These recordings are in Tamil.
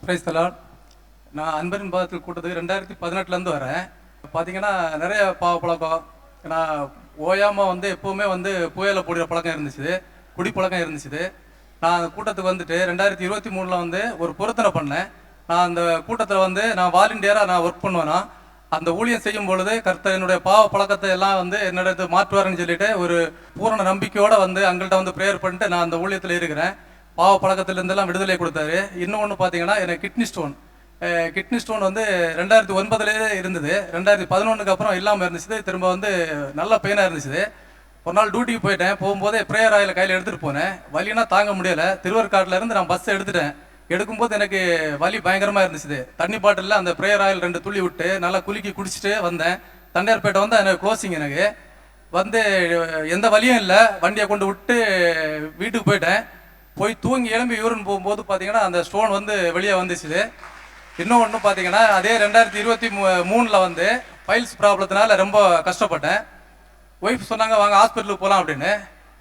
Praise the Lord. நான் அன்பரின் பாதத்தில் கூட்டத்துக்கு 2018 வரேன். பார்த்தீங்கன்னா நிறைய பாவ பழக்கம். நான் ஓயாமல் எப்போவுமே புயலை போடுற பழக்கம் இருந்துச்சு, குடி பழக்கம் இருந்துச்சு. நான் அந்த கூட்டத்துக்கு 2023 ஒரு பொருத்தனை பண்ணேன். நான் அந்த கூட்டத்தில் நான் வாலண்டியராக நான் ஒர்க் பண்ணுவேன்னா, அந்த ஊழியம் செய்யும் பொழுது கர்த்தர் என்னுடைய பாவ பழக்கத்தை எல்லாம் என்னிடத்து மாற்றுவாருன்னு சொல்லிட்டு ஒரு பூரண நம்பிக்கையோடு அங்கள்கிட்ட ப்ரேயர் பண்ணிட்டு நான் அந்த ஊழியத்தில் இருக்கிறேன். பாவ பழக்கத்திலிருந்தெல்லாம் விடுதலை கொடுத்தாரு. இன்னொன்று பார்த்தீங்கன்னா எனக்கு கிட்னி ஸ்டோன் 2009 இருந்தது. 2011 அப்புறம் இல்லாமல் இருந்துச்சு. திரும்ப நல்ல பெயினாக இருந்துச்சு. ஒரு நாள் டியூட்டிக்கு போயிட்டேன். போகும்போதே ப்ரேயர் ஆயில் கையில் எடுத்துகிட்டு போனேன். வலினா தாங்க முடியலை. திருவற்காட்டில் இருந்து நான் பஸ் எடுத்துட்டேன். எடுக்கும்போது எனக்கு வலி பயங்கரமாக இருந்துச்சு. தண்ணி பாட்டிலில் அந்த ப்ரேயர் ஆயில் 2 துளி விட்டு நல்லா குலுக்கி குடிச்சிட்டு வந்தேன். தண்டையார்பேட்டை எனக்கு க்ளோசிங். எனக்கு எந்த வலியும் இல்லை. வண்டியை கொண்டு விட்டு வீட்டுக்கு போயிட்டேன். போய் தூங்கி எழும்பி யூரின் போகும்போது பார்த்தீங்கன்னா அந்த ஸ்டோன் வெளியே வந்துச்சு. இன்னொன்று பார்த்தீங்கன்னா அதே 2023 பைல்ஸ் ப்ராப்ளத்தினால ரொம்ப கஷ்டப்பட்டேன். ஒய்ஃப் சொன்னாங்க வாங்க ஹாஸ்பிட்டலுக்கு போகலாம் அப்படின்னு.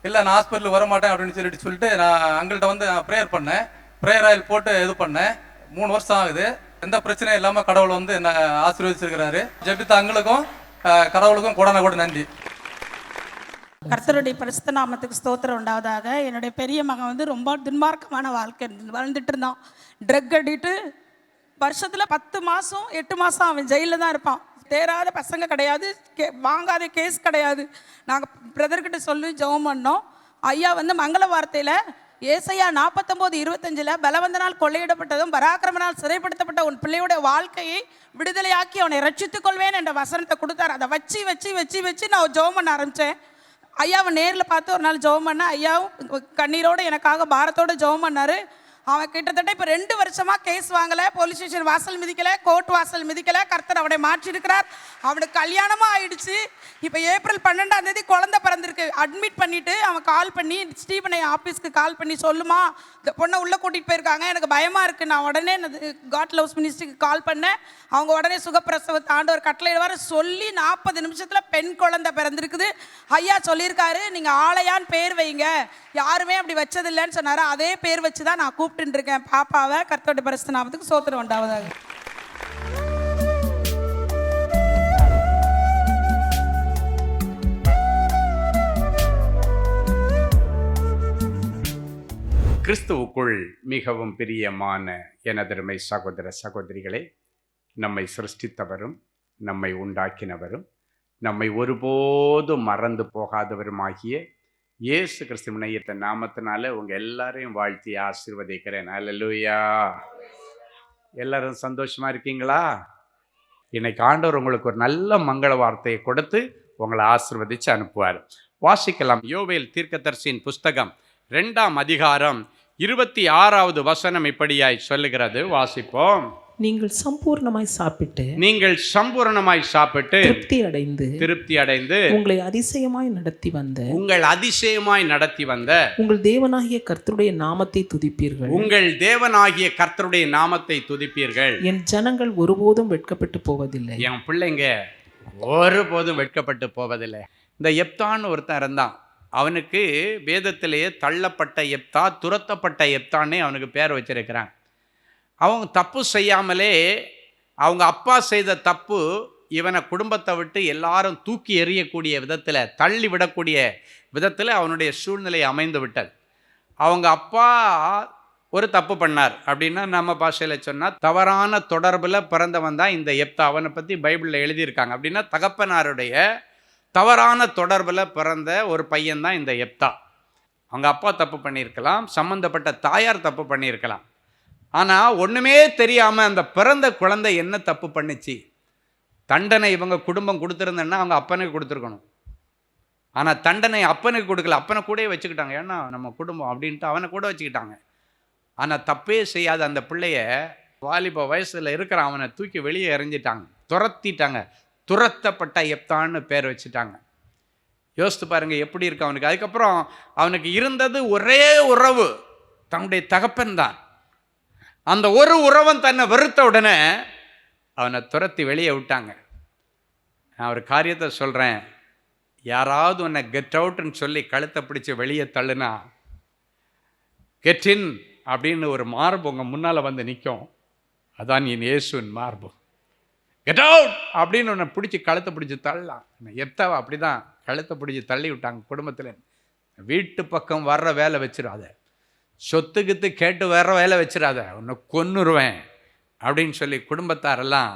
இல்லை நான் ஹாஸ்பிட்டலுக்கு வரமாட்டேன் அப்படின்னு சொல்லிட்டு நான் அங்கள்கிட்ட நான் ப்ரேயர் பண்ணேன். ப்ரேயர் ஆயில் போட்டு இது பண்ணேன். 3 வருஷம் ஆகுது. எந்த பிரச்சனையும் இல்லாமல் கடவுள் என்ன ஆசீர்வதிச்சிருக்கிறாரு. ஜெபித்த அங்களுக்கும் கடவுளுக்கும் கூட நன்றி. கர்த்தருடைய பரிசுத்த நாமத்துக்கு ஸ்தோத்திரம் உண்டாவதாக. என்னுடைய பெரிய மகன் ரொம்ப துன்மார்க்கமான வாழ்க்கை வாழ்ந்துட்டு இருந்தான். ட்ரக் அடிட்டு வருஷத்தில் 10 மாதம் 8 மாதம் அவன் ஜெயிலில் தான் இருப்பான். தேராத பசங்க கிடையாது, வாங்காத கேஸ் கிடையாது. நாங்கள் பிரதர்கிட்ட சொல்லி ஜெபம் பண்ணோம். ஐயா மங்கள வார்த்தையில் ஏசையா 49:25 பலவந்தனால் கொள்ளையிடப்பட்டதும் பராக்கிரமனால் சிறைப்படுத்தப்பட்ட உன் பிள்ளையுடைய வாழ்க்கையை விடுதலையாக்கி அவனை ரட்சித்துக் கொள்வேன் என்ற வசனத்தை கொடுத்தார். அதை வச்சு வச்சு வச்சு வச்சு நான் ஜெபம் பண்ண ஆரம்பித்தேன். ஐயாவை நேரில் பார்த்து ஒரு நாள் ஜெபம் பண்ணேன். ஐயாவும் கண்ணீரோடு எனக்காக பாரத்தோடு ஜெபம் பண்ணார். அவன் கிட்டத்தட்ட இப்போ 2 வருஷமாக கேஸ் வாங்கலை, போலீஸ் ஸ்டேஷன் வாசல் மிதிக்கலை, கோர்ட் வாசல் மிதிக்கலை. கர்த்தர் அவனை மாற்றிருக்கிறார். அவனுக்கு கல்யாணமும் ஆயிடுச்சு. இப்போ ஏப்ரல் 12 குழந்தை பிறந்திருக்கு. அட்மிட் பண்ணிவிட்டு அவன் கால் பண்ணி ஸ்டீபனை ஆஃபீஸ்க்கு கால் பண்ணி சொல்லுமா இந்த பொண்ணை உள்ளே கூட்டிகிட்டு போயிருக்காங்க, எனக்கு பயமாக இருக்குது. நான் உடனே காட் லவ்ஸ் மினிஸ்ட்ரிக்கு கால் பண்ணேன். அவங்க உடனே சுகப்பிரசவத்தை ஆண்டவர் கட்டளையிடுவார் சொல்லி 40 நிமிஷத்தில் பெண் குழந்தை பிறந்திருக்குது. ஐயா சொல்லியிருக்காரு நீங்கள் ஆளையான்னு பேர் வைங்க, யாருமே அப்படி வச்சதில்லைன்னு சொன்னார். அதே பேர் வச்சு தான் நான் கூப்பிட்டு இருக்கேன் பாப்பாவை. கர்த்தருடைய பரிசுத்த நாமத்துக்கு ஸ்தோத்திரம் உண்டாவதாக. கிறிஸ்துவுக்குள் மிகவும் பிரியமான எனதருமை சகோதர சகோதரிகளே, நம்மை சிருஷ்டித்தவரும் நம்மை உண்டாக்கினவரும் நம்மை ஒருபோதும் மறந்து போகாதவருமாகிய இயேசு கிறிஸ்துவின் இணையற்ற நாமத்தினால உங்கள் எல்லாரையும் வாழ்த்தி ஆசீர்வதிக்கிறேன். அல்லேலூயா. எல்லாரும் சந்தோஷமா இருக்கீங்களா? இன்னைக்கு ஆண்டவர் உங்களுக்கு ஒரு நல்ல மங்கள வார்த்தையை கொடுத்து உங்களை ஆசீர்வதித்து அனுப்புவார். வாசிக்கலாம். யோவேல் தீர்க்கதரிசியின் புஸ்தகம் 2ஆம் அதிகாரம் 26வது வசனம் இப்படியாய் சொல்லுகிறது. வாசிப்போம். நீங்கள் சம்பூர்ணமாய் சாப்பிட்டு திருப்தி அடைந்து உங்களை அதிசயமாய் நடத்தி வந்த உங்கள் தேவனாகிய கர்த்தருடைய நாமத்தை துதிப்பீர்கள். என் ஜனங்கள் ஒருபோதும் வெட்கப்பட்டு போவதில்லை. என் பிள்ளைங்க ஒருபோதும் வெட்கப்பட்டு போவதில்லை. இந்த எப்தான்னு ஒருத்தன் இருந்தான். அவனுக்கு வேதத்திலேயே தள்ளப்பட்ட எப்தா, துரத்தப்பட்ட எப்தான்னே அவனுக்கு பேர் வச்சிருக்கிறான். அவங்க தப்பு செய்யாமலே அவங்க அப்பா செய்த தப்பு இவனை குடும்பத்தை விட்டு எல்லாரும் தூக்கி எறியக்கூடிய விதத்தில், தள்ளி விடக்கூடிய விதத்தில் அவனுடைய சூழ்நிலை அமைந்து விட்டது. அவங்க அப்பா ஒரு தப்பு பண்ணார் அப்படின்னா நம்ம பாஷையில் சொன்னால் தவறான தொடர்பில் பிறந்தவன் தான் இந்த எப்தா. அவனை பற்றி பைபிளில் எழுதியிருக்காங்க. அப்படின்னா தகப்பனாருடைய தவறான தொடர்பில் பிறந்த ஒரு பையன்தான் இந்த எப்தா. அவங்க அப்பா தப்பு பண்ணியிருக்கலாம், சம்மந்தப்பட்ட தாயார் தப்பு பண்ணியிருக்கலாம். ஆனால் ஒன்றுமே தெரியாமல் அந்த பிறந்த குழந்தை என்ன தப்பு பண்ணிச்சு? தண்டனை இவங்க குடும்பம் கொடுத்துருந்தேன்னா அவங்க அப்பனுக்கு கொடுத்துருக்கணும். ஆனால் தண்டனை அப்பனுக்கு கொடுக்கல, அப்பனை கூட வச்சுக்கிட்டாங்க. ஏன்னா நம்ம குடும்பம் அப்படின்ட்டு அவனை கூட வச்சுக்கிட்டாங்க. ஆனால் தப்பே செய்யாத அந்த பிள்ளைய வாலிப வயசில் இருக்கிற அவனை தூக்கி வெளியே எறிஞ்சிட்டாங்க, துரத்திட்டாங்க. துரத்தப்பட்ட எப்தான்னு பேர் வச்சுட்டாங்க. யோசித்து பாருங்க எப்படி இருக்கு அவனுக்கு. அதுக்கப்புறம் அவனுக்கு இருந்தது ஒரே உறவு, தன்னுடைய தகப்பன் தான். அந்த ஒரு உறவன் தன்னை வெறுத்த உடனே அவனை துரத்தி வெளியே விட்டாங்க. நான் ஒரு காரியத்தை சொல்கிறேன். யாராவது உன்னை கெட் அவுட்னு சொல்லி கழுத்தை பிடிச்சி வெளியே தள்ளுனா, கெட் இன் அப்படின்னு ஒரு மார்பு உங்கள் முன்னால் வந்து நிற்கும். அதான் என் இயேசுவின் மார்பு. கெட் அவுட் அப்படின்னு உன்னை பிடிச்சி கழுத்தை பிடிச்சி தள்ளலாம். எப்தாவை அப்படி தான் கழுத்தை பிடிச்சி தள்ளி விட்டாங்க குடும்பத்தில். வீட்டு பக்கம் வர்ற வேலை வச்சிடாத, சொத்துக்கித்து கேட்டு வர்ற வேலை வச்சிடாத, உன்னை கொன்னுருவேன் அப்படின்னு சொல்லி குடும்பத்தாரெல்லாம்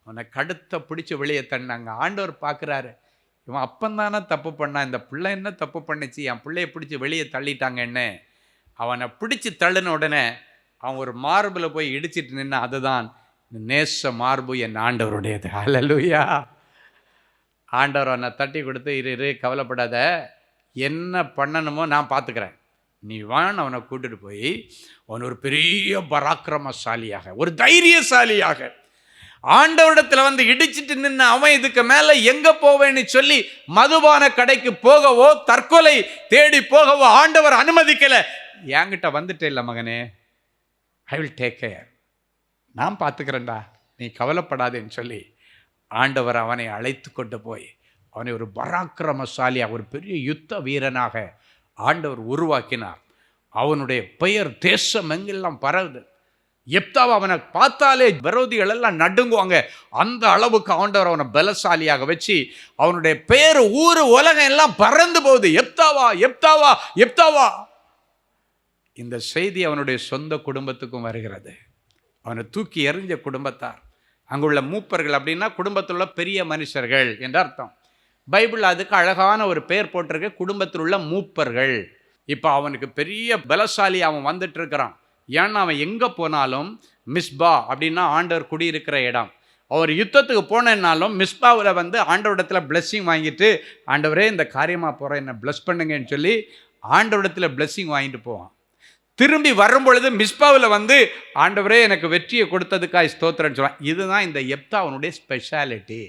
உன்னை கழுத்தை பிடிச்சி வெளியே தள்ளினாங்க. ஆண்டவர் பார்க்குறாரு, இவன் அப்பந்தானே தப்பு பண்ணான், இந்த பிள்ளை என்ன தப்பு பண்ணிச்சு, என் பிள்ளைய பிடிச்சி வெளியே தள்ளிட்டாங்கன்னு. அவனை பிடிச்சி தள்ளின உடனே அவன் ஒரு மார்பில் போய் இடிச்சிட்டு நின்னா. அதுதான் நேச மார்பு என் ஆண்டவருடையது. ஹல்லேலூயா. ஆண்டவர் அவனை தட்டி கொடுத்து, இரு கவலைப்படாத, என்ன பண்ணணுமோ நான் பார்த்துக்கிறேன், நீ வான் அவனை கூட்டிட்டு போய் அவன் ஒரு பெரிய பராக்கிரமசாலியாக, ஒரு தைரியசாலியாக ஆண்டவரிடத்தில் வந்து இடிச்சிட்டு நின்று அவன் இதுக்கு மேலே எங்கே போவேன்னு சொல்லி மதுபான கடைக்கு போகவோ தற்கொலை தேடி போகவோ ஆண்டவர் அனுமதிக்கலை. என்கிட்ட வந்துட்டே இல்லை மகனே, ஐ வில் டேக் கேர், நான் பார்த்துக்கிறேன்டா, நீ கவலைப்படாதேன்னு சொல்லி ஆண்டவர் அவனை அழைத்து கொண்டு போய் அவனை ஒரு பராக்கிரமசாலியாக, ஒரு பெரிய யுத்த வீரனாக ஆண்டவர் உருவாக்கினார். அவனுடைய பெயர் தேசம் எங்கெல்லாம் பரவுது. எப்தாவை அவனை பார்த்தாலே விரோதிகள் எல்லாம் நடுங்குவாங்க. அந்த அளவுக்கு ஆண்டவர் அவனை பலசாலியாக வச்சு அவனுடைய பெயர் ஊர் உலகம் எல்லாம் பறந்து போகுது. எப்தாவா எப்தாவா எப்தாவா. இந்த செய்தி அவனுடைய சொந்த குடும்பத்துக்கும் வருகிறது. அவனை தூக்கி எறிஞ்ச குடும்பத்தார், அங்குள்ள மூப்பர்கள் அப்படின்னா குடும்பத்தில் உள்ள பெரிய மனுஷர்கள் என்று அர்த்தம். பைபிள் அதுக்கு அழகான ஒரு பெயர் போட்டிருக்க, குடும்பத்தில் உள்ள மூப்பர்கள். இப்போ அவனுக்கு பெரிய பலசாலி அவன் வந்துட்டு இருக்கிறான். ஏன்னா அவன் எங்கே போனாலும் மிஸ்பா அப்படின்னா ஆண்டவர் குடியிருக்கிற இடம். அவர் யுத்தத்துக்கு போனேன்னாலும் மிஸ்பாவில் வந்து ஆண்டவரிடத்தில் பிளெஸ்ஸிங் வாங்கிட்டு, ஆண்டவரே இந்த காரியமாக போகிறேன் என்னை பிளஸ் பண்ணுங்கன்னு சொல்லி ஆண்டவரிடத்தில் பிளெஸ்ஸிங் வாங்கிட்டு போவான். திரும்பி வரும்பொழுது மிஸ்பாவில் வந்து ஆண்டவரே எனக்கு வெற்றியை கொடுத்ததுக்காக ஸ்தோத்திரன்னு சொல்லுவான். இதுதான் இந்த எப்தா அவனுடைய ஸ்பெஷாலிட்டி.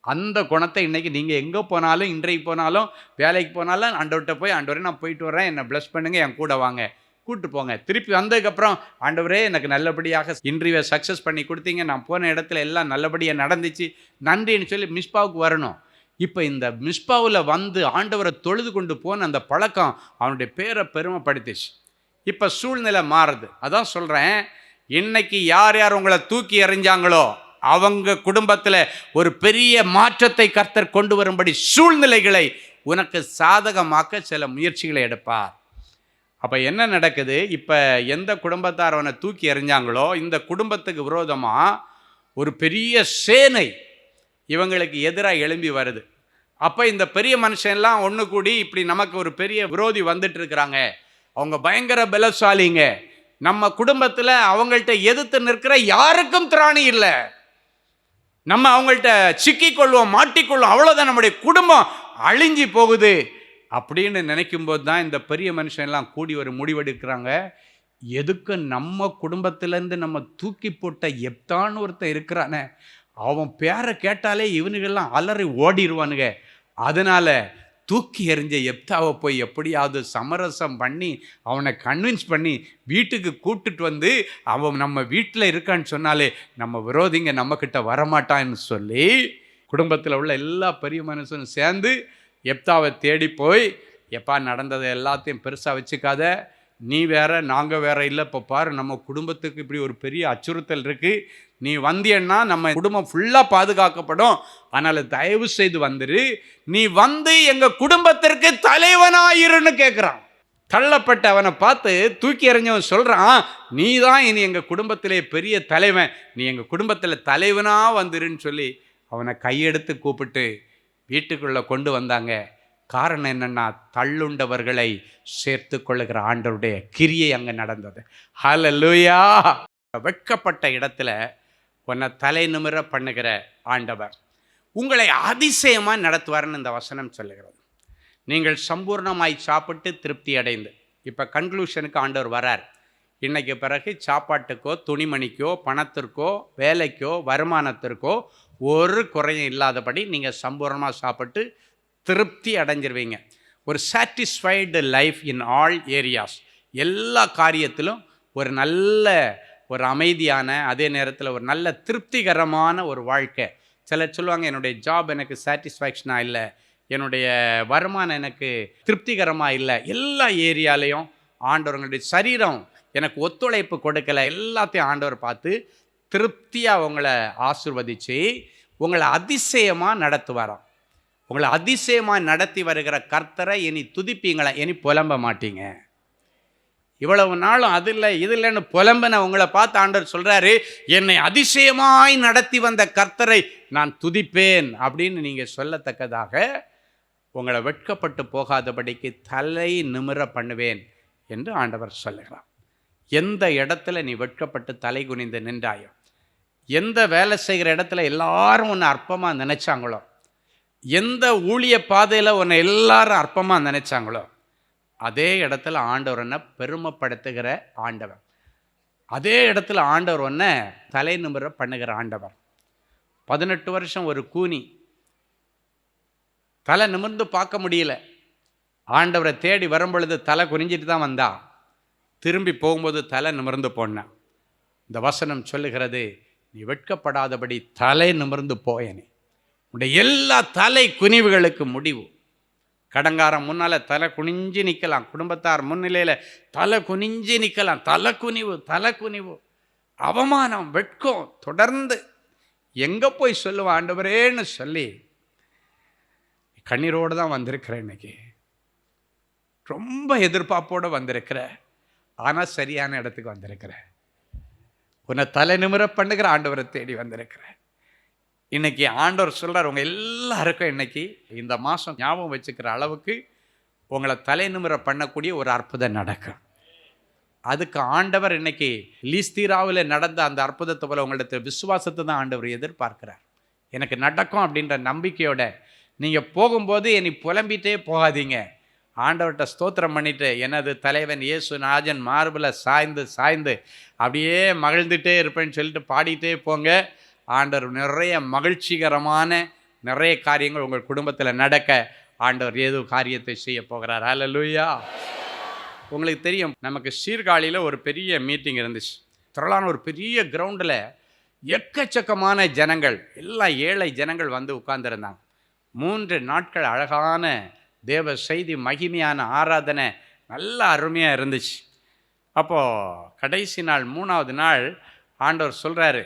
அந்த குணத்தை இன்றைக்கி நீங்கள் எங்கே போனாலும், இன்றைக்கு போனாலும், வேலைக்கு போனாலும் ஆண்டவர்கிட்ட போய், ஆண்டவரே நான் போயிட்டு வரேன், என்னை பிளஸ் பண்ணுங்க, என் கூட வாங்க, கூப்பிட்டு போங்க. திருப்பி வந்ததுக்கப்புறம் ஆண்டவரே எனக்கு நல்லபடியாக இன்டர்வியூவை சக்ஸஸ் பண்ணி கொடுத்தீங்க, நான் போன இடத்துல எல்லாம் நல்லபடியாக நடந்துச்சு, நன்றின்னு சொல்லி மிஸ்பாவுக்கு வரணும். இப்போ இந்த மிஸ்பாவில் வந்து ஆண்டவரை தொழுது கொண்டு போன அந்த பழக்கம் அவனுடைய பேரை பெருமைப்படுத்திச்சு. இப்போ சூழ்நிலை மாறுது. அதான் சொல்கிறேன், இன்னைக்கு யார் யார் உங்களை தூக்கி எறிஞ்சாங்களோ அவங்க குடும்பத்தில் ஒரு பெரிய மாற்றத்தை கர்த்தர் கொண்டு வரும்படி சூழ்நிலைகளை உனக்கு சாதகமாக்க சில முயற்சிகளை எடுப்பார். அப்போ என்ன நடக்குது, இப்போ எந்த குடும்பத்தார் அவனை தூக்கி எறிஞ்சாங்களோ இந்த குடும்பத்துக்கு விரோதமாக ஒரு பெரிய சேனை இவங்களுக்கு எதிராக எழும்பி வருது. அப்போ இந்த பெரிய மனுஷன்லாம் ஒன்று கூடி, இப்படி நமக்கு ஒரு பெரிய விரோதி வந்துட்டு இருக்கிறாங்க, அவங்க பயங்கர பலசாலிங்க, நம்ம குடும்பத்தில் அவங்கள்ட்ட எதிர்த்து நிற்கிற யாருக்கும் திராணி இல்லை, நம்ம அவங்கள்ட்ட சிக்கிக்கொள்வோம், மாட்டிக்கொள்வோம், அவ்வளோதான், நம்முடைய குடும்பம் அழிஞ்சி போகுது அப்படின்னு நினைக்கும்போது தான் இந்த பெரிய மனுஷன்லாம் கூடி ஒரு முடிவெடுக்கிறாங்க. எதுக்கு நம்ம குடும்பத்திலேருந்து நம்ம தூக்கி போட்ட எப்தான்னு ஒருத்தன் இருக்கிறானே, அவன் பேரை கேட்டாலே இவனுங்கெல்லாம் அலறி ஓடிடுவானுங்க. அதனால் தூக்கி எறிஞ்ச எப்தாவை போய் எப்படியாவது சமரசம் பண்ணி அவனை கன்வின்ஸ் பண்ணி வீட்டுக்கு கூப்பிட்டுட்டு வந்து, அவன் நம்ம வீட்டில் இருக்கான்னு சொன்னாலே நம்ம விரோதிங்க நம்மக்கிட்ட வரமாட்டான்னு சொல்லி குடும்பத்தில் உள்ள எல்லா பெரிய மனுஷனும் சேர்ந்து எப்தாவை தேடி போய், எப்பா நடந்ததை எல்லாத்தையும் பெருசாக வச்சுக்காத, நீ வேற நாங்கள் வேற இல்லை, இப்போ பாரு நம்ம குடும்பத்துக்கு இப்படி ஒரு பெரிய அச்சுறுத்தல் இருக்குது, நீ வந்தியன்னா நம்ம குடும்பம் ஃபுல்லாக பாதுகாக்கப்படும், அதனால் தயவு செய்து வந்துரு, நீ வந்து எங்கள் குடும்பத்திற்கு தலைவனாயிருன்னு கேட்குறான். தள்ளப்பட்ட அவனை பார்த்து தூக்கி எறிஞ்சவன் சொல்கிறான், நீ தான் இனி எங்கள் குடும்பத்திலே பெரிய தலைவன், நீ எங்கள் குடும்பத்தில் தலைவனாக வந்துருன்னு சொல்லி அவனை கையெடுத்து கூப்பிட்டு வீட்டுக்குள்ளே கொண்டு வந்தாங்க. காரணம் என்னென்னா, தள்ளுண்டவர்களை சேர்த்து கொள்ளுகிற ஆண்டவருடைய கிரியை அங்கே நடந்தது. ஹல்லேலூயா. வெட்கப்பட்ட இடத்துல உன்னை தலை நிமிர பண்ணுகிற ஆண்டவர் உங்களை அதிசயமாக நடத்துவார்னு இந்த வசனம் சொல்லுகிறது. நீங்கள் சம்பூர்ணமாய் சாப்பிட்டு திருப்தி அடைந்து, இப்போ கன்க்ளூஷனுக்கு ஆண்டவர் வரார். இன்னைக்கு பிறகு சாப்பாட்டுக்கோ துணிமணிக்கோ பணத்திற்கோ வேலைக்கோ வருமானத்திற்கோ ஒரு குறையும் இல்லாதபடி நீங்கள் சம்பூர்ணமாக சாப்பிட்டு திருப்தி அடைஞ்சிருவீங்க. ஒரு satisfied life in all areas, எல்லா காரியத்திலும் ஒரு நல்ல ஒரு அமைதியான, அதே நேரத்தில் ஒரு நல்ல திருப்திகரமான ஒரு வாழ்க்கை. சிலர் சொல்லுவாங்க, என்னுடைய ஜாப் எனக்கு சாட்டிஸ்ஃபேக்ஷனாக இல்லை, என்னுடைய வருமானம் எனக்கு திருப்திகரமாக இல்லை, எல்லா ஏரியாலையும் ஆண்டவர்களுடைய சரீரம் எனக்கு ஒத்துழைப்பு கொடுக்கலை, எல்லாத்தையும் ஆண்டவர் பார்த்து திருப்தியாக உங்களை ஆசீர்வதிச்சு உங்களை அதிசயமாக நடத்துவாராம். உங்களை அதிசயமாக நடத்தி வருகிற கர்த்தரை இனி துதிப்பீங்களா, இனி புலம்ப மாட்டீங்க. இவ்வளவு நாளும் அது இல்லை இது இல்லைன்னு புலம்பன உங்களை பார்த்து ஆண்டவர் சொல்கிறாரு, என்னை அதிசயமாய் நடத்தி வந்த கர்த்தரை நான் துதிப்பேன் அப்படின்னு நீங்கள் சொல்லத்தக்கதாக உங்களை வெட்கப்பட்டு போகாதபடிக்கு தலை நிமிர பண்ணுவேன் என்று ஆண்டவர் சொல்லுகிறார். எந்த இடத்துல நீ வெட்கப்பட்டு தலை குனிந்து நின்றாயோ, எந்த வேலை செய்கிற இடத்துல எல்லாரும் உன்னை அற்பமாக நினைச்சாங்களோ, எந்த ஊழிய பாதையில் உன்னை எல்லாரும் அற்பமாக நினைச்சாங்களோ, அதே இடத்துல ஆண்டவர் என்ன பெருமைப்படுத்துகிற ஆண்டவர். அதே இடத்துல ஆண்டவர் ஒன்றை தலை நிமிர பண்ணுகிற ஆண்டவர். 18 வருஷம் ஒரு கூனி தலை நிமிர்ந்து பார்க்க முடியல. ஆண்டவரை தேடி வரும் பொழுது தலை குறிஞ்சிட்டு தான் வந்தா, திரும்பி போகும்போது தலை நிமிர்ந்து போனான். இந்த வசனம் சொல்லுகிறது, நீ வெட்கப்படாதபடி தலை நிமிர்ந்து போயனே. உடைய எல்லா தலை குனிவுகளுக்கு முடிவு. கடங்காரம் முன்னால் தலை குனிஞ்சு நிற்கலாம், குடும்பத்தார் முன்னிலையில் தலை குனிஞ்சு நிற்கலாம். தலை குனிவு, அவமானம், வெட்கம் தொடர்ந்து எங்கே போய் சொல்லுவான் ஆண்டவரேன்னு சொல்லி கண்ணீரோடு தான் வந்திருக்கிற. இன்னைக்கு ரொம்ப எதிர்பார்ப்போடு வந்திருக்கிற, ஆனால் சரியான இடத்துக்கு வந்திருக்கிற. உன்னை தலை நிமிர பண்ணுகிற ஆண்டவரை தேடி வந்திருக்கிற. இன்னைக்கு ஆண்டவர் சொல்கிறார், உங்கள் எல்லாருக்கும் இன்னைக்கு இந்த மாதம் ஞாபகம் வச்சுக்கிற அளவுக்கு உங்களை தலை நிமிர பண்ணக்கூடிய ஒரு அற்புதம் நடக்கும். அதுக்கு ஆண்டவர் இன்னைக்கு லீஸ்தீராவில் நடந்த அந்த அற்புதத்தை போல உங்களிடத்த விசுவாசத்தை தான் ஆண்டவர் எதிர்பார்க்கிறார். எனக்கு நடக்கும் அப்படின்ற நம்பிக்கையோட நீங்கள் போகும்போது என்னை புலம்பிகிட்டே போகாதீங்க. ஆண்டவர்கிட்ட ஸ்தோத்திரம் பண்ணிட்டு எனது தலைவன் இயேசு நாஜன் மார்பில் சாய்ந்து சாய்ந்து அப்படியே மகிழ்ந்துட்டே இருப்பேன்னு சொல்லிட்டு பாடிட்டே போங்க. ஆண்டவர் நிறைய மகிழ்ச்சிகரமான நிறைய காரியங்கள் உங்கள் குடும்பத்தில் நடக்க ஆண்டவர் ஏதோ காரியத்தை செய்ய போகிறார். ஹல்லேலூயா. உங்களுக்கு தெரியும், நமக்கு சீர்காழியில் ஒரு பெரிய மீட்டிங் இருந்துச்சு. திரளான ஒரு பெரிய கிரவுண்டில் எக்கச்சக்கமான ஜனங்கள், எல்லாம் ஏழை ஜனங்கள் வந்து உட்கார்ந்துருந்தாங்க. 3 நாட்கள் அழகான தேவ செய்தி, மகிமையான ஆராதனை, நல்ல அருமையாக இருந்துச்சு. அப்போது கடைசி நாள் 3வது நாள் ஆண்டவர் சொல்கிறாரு,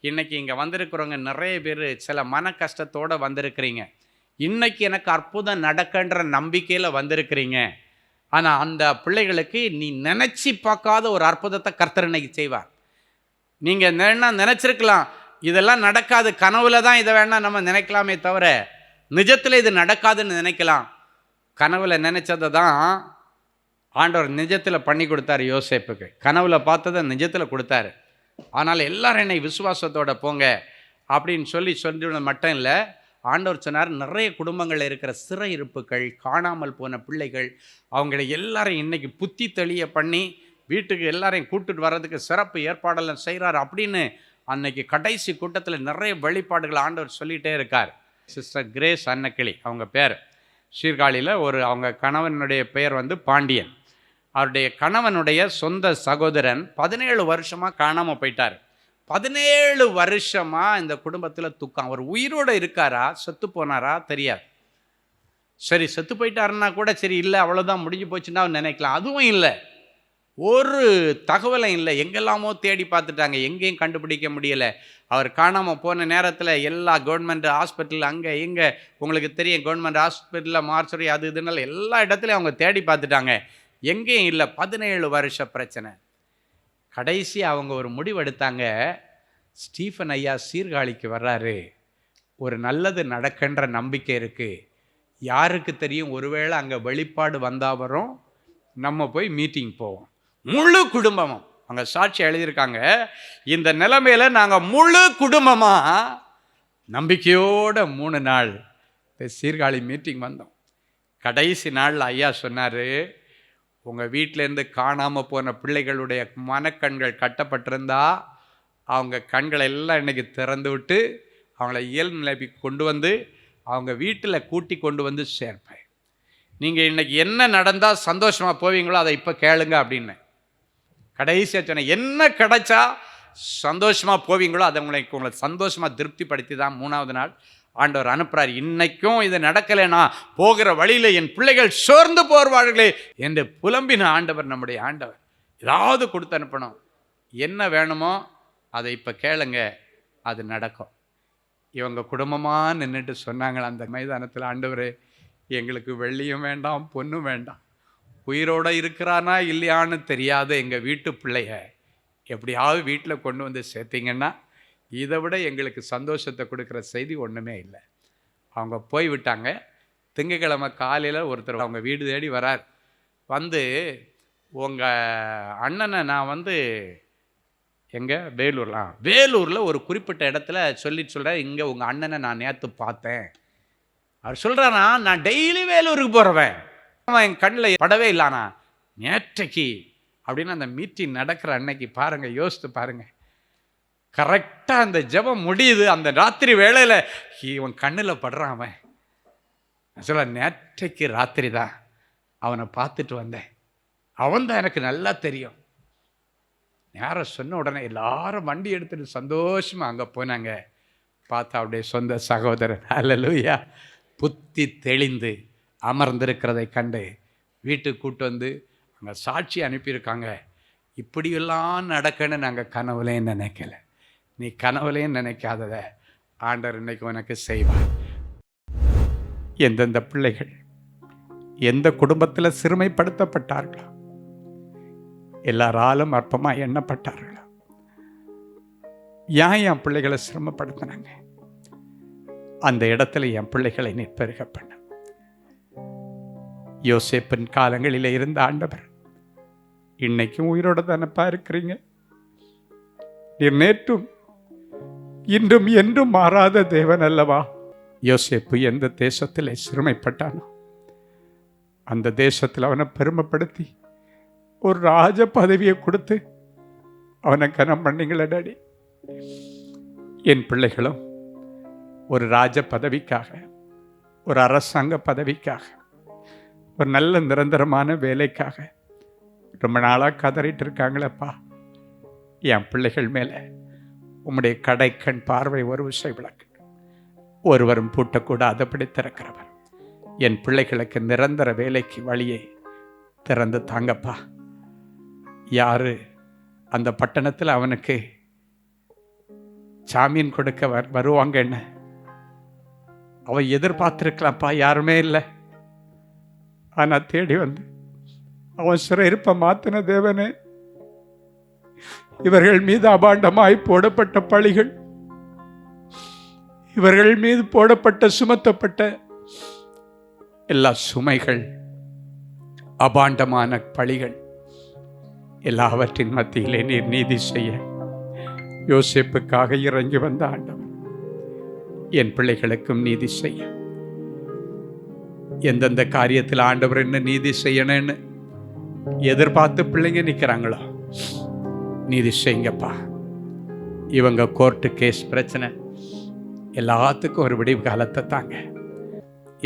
இன்றைக்கி இங்கே வந்திருக்கிறவங்க நிறைய பேர் சில மன கஷ்டத்தோடு வந்திருக்கிறீங்க. இன்றைக்கி எனக்கு அற்புதம் நடக்கன்ற நம்பிக்கையில் வந்திருக்கிறீங்க. ஆனால் அந்த பிள்ளைகளுக்கு நீ நினச்சி பார்க்காத ஒரு அற்புதத்தை கர்த்தர் இன்னைக்கு செய்வார். நீங்கள் நினச்சிருக்கலாம் இதெல்லாம் நடக்காது, கனவுல தான் இதை வேணால் நம்ம நினைக்கலாமே தவிர நிஜத்தில் இது நடக்காதுன்னு நினைக்கலாம். கனவுல நினச்சதை தான் ஆண்டவர் நிஜத்தில் பண்ணி கொடுத்தாரு யோசேப்புக்கு. கனவுல பார்த்ததை நிஜத்தில் கொடுத்தாரு. ஆனால் எல்லாரும் என்னை விசுவாசத்தோடு போங்க அப்படின்னு சொல்லிட்டு மட்டும் இல்லை, ஆண்டவர் சொன்னார், நிறைய குடும்பங்களில் இருக்கிற சிறையிருப்புகள், காணாமல் போன பிள்ளைகள், அவங்களை எல்லாரையும் இன்றைக்கி புத்தி தெளிய பண்ணி வீட்டுக்கு எல்லாரையும் கூட்டுட்டு வர்றதுக்கு சிறப்பு ஏற்பாடெல்லாம் செய்கிறார் அப்படின்னு அன்னைக்கு கடைசி கூட்டத்தில் நிறைய வெளிப்பாடுகள் ஆண்டவர் சொல்லிகிட்டே இருக்கார். சிஸ்டர் கிரேஸ் அன்னக்கிளி அவங்க பேர். சீர்காழியில் அவங்க கணவனுடைய பெயர் பாண்டியன். அவருடைய கணவனுடைய சொந்த சகோதரன் 17 வருஷமாக காணாமல் போயிட்டார். 17 வருஷமாக இந்த குடும்பத்தில் துக்கம். அவர் உயிரோடு இருக்காரா, செத்து போனாரா தெரியாது. சரி, செத்து போயிட்டாருன்னா கூட சரி, இல்லை அவ்வளோதான் முடிஞ்சு போச்சுன்னா நினைக்கலாம். அதுவும் இல்லை, ஒரு தகவலும் இல்லை. எங்கெல்லாமோ தேடி பார்த்துட்டாங்க, எங்கேயும் கண்டுபிடிக்க முடியலை. அவர் காணாமல் போன நேரத்தில் எல்லா கவர்மெண்ட் ஹாஸ்பிட்டல் அங்கே இங்கே, உங்களுக்கு தெரியும் கவர்மெண்ட் ஹாஸ்பிட்டலில் மார்ச்சரி அது இதுனால எல்லா இடத்துலையும் அவங்க தேடி பார்த்துட்டாங்க, எங்கேயும் இல்லை. 17 வருஷ பிரச்சனை. கடைசி அவங்க ஒரு முடிவெடுத்தாங்க, ஸ்டீஃபன் ஐயா சீர்காழிக்கு வர்றாரு, ஒரு நல்லது நடக்கின்ற நம்பிக்கை இருக்குது, யாருக்கு தெரியும், ஒருவேளை அங்கே வெளிப்பாடு வந்தால் வரும், நம்ம போய் மீட்டிங் போவோம். முழு குடும்பமும் அங்கே சாட்சி எழுதியிருக்காங்க. இந்த நிலைமையில் நாங்கள் முழு குடும்பமாக நம்பிக்கையோட 3 நாள் சீர்காழி மீட்டிங் வந்தோம். கடைசி நாளில் ஐயா சொன்னார், உங்கள் வீட்டிலேருந்து காணாமல் போன பிள்ளைகளுடைய மனக்கண்கள் கட்டப்பட்டிருந்தா அவங்க கண்களை எல்லாம் இன்றைக்கி திறந்து விட்டு அவங்கள இயல்பு நிலைக்கு கொண்டு வந்து அவங்க வீட்டில் கூட்டி கொண்டு வந்து சேர்ப்பேன். நீங்கள் இன்றைக்கி என்ன நடந்தால் சந்தோஷமாக போவீங்களோ அதை இப்போ கேளுங்க அப்படின்னு கடைசியாக சொன்னேன். என்ன கிடைச்சா சந்தோஷமாக போவீங்களோ அதை உங்களை சந்தோஷமாக திருப்திப்படுத்தி தான் 3வது நாள் ஆண்டவர் அனுப்புகிறார். இன்னைக்கும் இது நடக்கலைன்னா போகிற வழியில் என் பிள்ளைகள் சோர்ந்து போர்வார்களே என்று புலம்பின ஆண்டவர் நம்முடைய ஆண்டவர். ஏதாவது கொடுத்து அனுப்பணும். என்ன வேணுமோ அதை இப்போ கேளுங்க, அது நடக்கும். இவங்க குடும்பமாக நின்றுட்டு சொன்னாங்களா அந்த மைதானத்தில், ஆண்டவரே எங்களுக்கு வெள்ளியும் வேண்டாம் பொண்ணும் வேண்டாம், உயிரோடு இருக்கிறானா இல்லையான்னு தெரியாத எங்கள் வீட்டு பிள்ளைய எப்படியாவது வீட்டில் கொண்டு வந்து சேர்த்திங்கன்னா இதை விட எங்களுக்கு சந்தோஷத்தை கொடுக்குற செய்தி ஒன்றுமே இல்லை. அவங்க போய்விட்டாங்க. திங்கக்கிழமை காலையில் ஒருத்தர் அவங்க வீடு தேடி வரார். வந்து, உங்கள் அண்ணனை நான் வந்து எங்கே வேலூரில் ஒரு குறிப்பிட்ட இடத்துல சொல்கிறேன், இங்கே உங்கள் அண்ணனை நான் நேற்று பார்த்தேன். அவர் சொல்கிறானா, நான் டெய்லி வேலூருக்கு போகிறவன், அவன் என் கண்ணில் படவே இல்லானா நேற்றைக்கு அப்படின்னு அந்த மீட்டிங் நடக்கிற அன்னைக்கு பாருங்கள், யோசித்து பாருங்கள். கரெக்டாக அந்த ஜெபம் முடியுது, அந்த ராத்திரி வேளையில் இவன் கண்ணில் படுறான். அவன் சொல்ல, நேற்றைக்கு ராத்திரி தான் அவனை பார்த்துட்டு வந்தேன், அவன் தான் எனக்கு நல்லா தெரியும். யாரை சொன்ன உடனே எல்லாரும் வண்டி எடுத்துட்டு சந்தோஷமாக அங்கே போனாங்க. பார்த்தா அப்படியே சொந்த சகோதரன் அல்லேலூயா புத்தி தெளிந்து அமர்ந்திருக்கிறதை கண்டு வீட்டுக்கு கூட்டு வந்து அங்கே சாட்சி அனுப்பியிருக்காங்க. இப்படியெல்லாம் நடக்கன்னு நாங்கள் கனவுலையும் நினைக்கல. நீ கனவுலையும் நினைக்காததை ஆண்டவர் இன்னைக்கு உனக்கு செய்வார். எந்தெந்த பிள்ளைகள் எந்த குடும்பத்தில் சிறுமைப்படுத்தப்பட்டார்களோ, எல்லாராலும் அற்பமாக எண்ணப்பட்டார்களோ, என் பிள்ளைகளை சிரமப்படுத்தினாங்க, அந்த இடத்துல என் பிள்ளைகளை நிற்பருக பண்ண. யோசேப்பின் காலங்களில் இருந்த ஆண்டவர் இன்னைக்கும் உயிரோட தானப்பா இருக்கிறீங்க. நீர் நேற்றும் இன்றும் என்றும் மாறாத தேவன் அல்லவா? யோசேப்பு எந்த தேசத்தில் சிறுமைப்பட்டானோ அந்த தேசத்தில் அவனை பெருமைப்படுத்தி ஒரு ராஜ பதவியை கொடுத்து அவனை கனம் பண்ணீங்களே டாடி. என் பிள்ளைகளும் ஒரு ராஜ பதவிக்காக, ஒரு அரசாங்க பதவிக்காக, ஒரு நல்ல நிரந்தரமான வேலைக்காக ரொம்ப நாளாக கதறிட்டு இருக்காங்களேப்பா. என் பிள்ளைகள் மேலே உம்முடைய கடைக்கண் பார்வை ஒரு விஷயம் விளக்கு. ஒருவரும் பூட்டக்கூடாதபடி திறக்கிறவர் என் பிள்ளைகளுக்கு நிரந்தர வேலைக்கு வழியை திறந்து தாங்கப்பா. யாரு அந்த பட்டணத்தில் அவனுக்கு ஜாமீன் கொடுக்க வருவாங்க? என்ன அவன் எதிர்பார்த்திருக்கலாம்ப்பா, யாருமே இல்லை. ஆனால் தேடி வந்து அவன் சிறையிருப்பை மாத்தின தேவனே, இவர்கள் மீது அபாண்டமாய் போடப்பட்ட பழிகள், இவர்கள் மீது போடப்பட்ட சுமத்தப்பட்ட எல்லா சுமைகள், அபாண்டமான பழிகள் எல்லாவற்றின் மத்தியிலே நீர் நீதி செய்ய யோசேப்புக்காக இறங்கி வந்த ஆண்டவர் என் பிள்ளைகளுக்கும் நீதி செய்ய. எந்தெந்த காரியத்தில் ஆண்டவர் என்ன நீதி செய்யணும்னு எதிர்பார்த்து பிள்ளைங்க நிற்கிறாங்களோ நீதி செய்யுங்கப்பா. இவங்க கோர்ட்டு கேஸ் பிரச்சனை எல்லாத்துக்கும் ஒரு விடிவு காலத்தை தாங்க.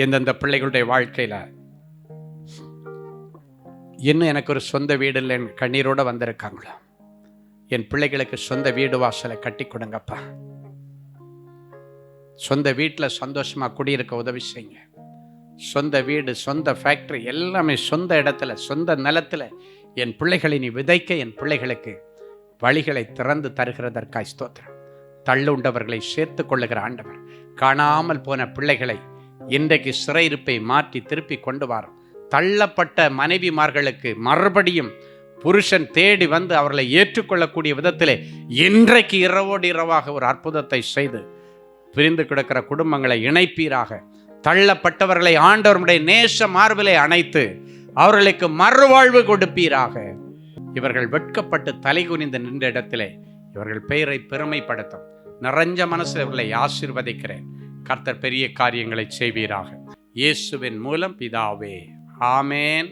எந்தெந்த பிள்ளைகளுடைய வாழ்க்கையில் இன்னும் எனக்கு ஒரு சொந்த வீடு இல்லைன்னு கண்ணீரோடு வந்திருக்காங்களோ, என் பிள்ளைகளுக்கு சொந்த வீடு வாசலை கட்டி கொடுங்கப்பா. சொந்த வீட்டில் சந்தோஷமாக குடியிருக்க உதவி செய்யுங்க. சொந்த வீடு, சொந்த ஃபேக்ட்ரி எல்லாமே சொந்த இடத்துல, சொந்த நிலத்தில் என் பிள்ளைகளை நீ விதைக்க என் பிள்ளைகளுக்கு வழிகளை திறந்து தருகிறதற்காய் ஸ்தோத்திரம். தள்ளுண்டவர்களை சேர்த்து கொள்ளுகிற ஆண்டவர், காணாமல் போன பிள்ளைகளை இன்றைக்கு சிறையிருப்பை மாற்றி திருப்பி கொண்டு வரும். தள்ளப்பட்ட மனைவிமார்களுக்கு மறுபடியும் புருஷன் தேடி வந்து அவர்களை ஏற்றுக்கொள்ளக்கூடிய விதத்திலே இன்றைக்கு இரவோடு இரவாக ஒரு அற்புதத்தை செய்து பிரிந்து கிடக்கிற குடும்பங்களை இணைப்பீராக. தள்ளப்பட்டவர்களை ஆண்டவருடைய நேச மார்பிலை அணைத்து அவர்களுக்கு மறுவாழ்வு கொடுப்பீராக. இவர்கள் வெட்கப்பட்டு தலைகுனிந்து நின்ற இடத்திலே இவர்கள் பெயரை பெருமைப்படுத்தும் நிறைஞ்ச மனசு இவர்களை ஆசீர்வதிக்கிறேன். கர்த்தர் பெரிய காரியங்களை செய்வீராக. இயேசுவின் மூலம் பிதாவே, ஆமேன்,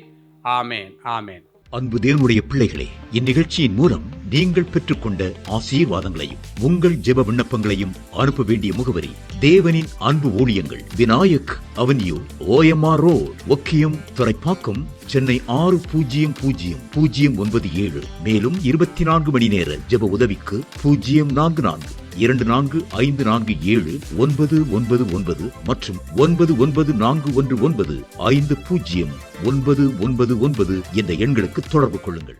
ஆமேன், ஆமேன். அன்பு தேவனுடைய பிள்ளைகளே, இந்நிகழ்ச்சியின் மூலம் நீங்கள் பெற்றுக்கொண்ட ஆசீர்வாதங்களையும் உங்கள் ஜெப விண்ணப்பங்களையும் அனுப்ப வேண்டிய முகவரி: தேவனின் அன்பு ஊழியங்கள், Vinayak avenue, OMR road, Okkiyam, Thoraipakkam, Chennai 600097. மேலும் 24 மணி நேர ஜெப உதவிக்கு 04424547999 மற்றும் 9941150999 என்ற எண்களுக்கு தொடர்பு கொள்ளுங்கள்.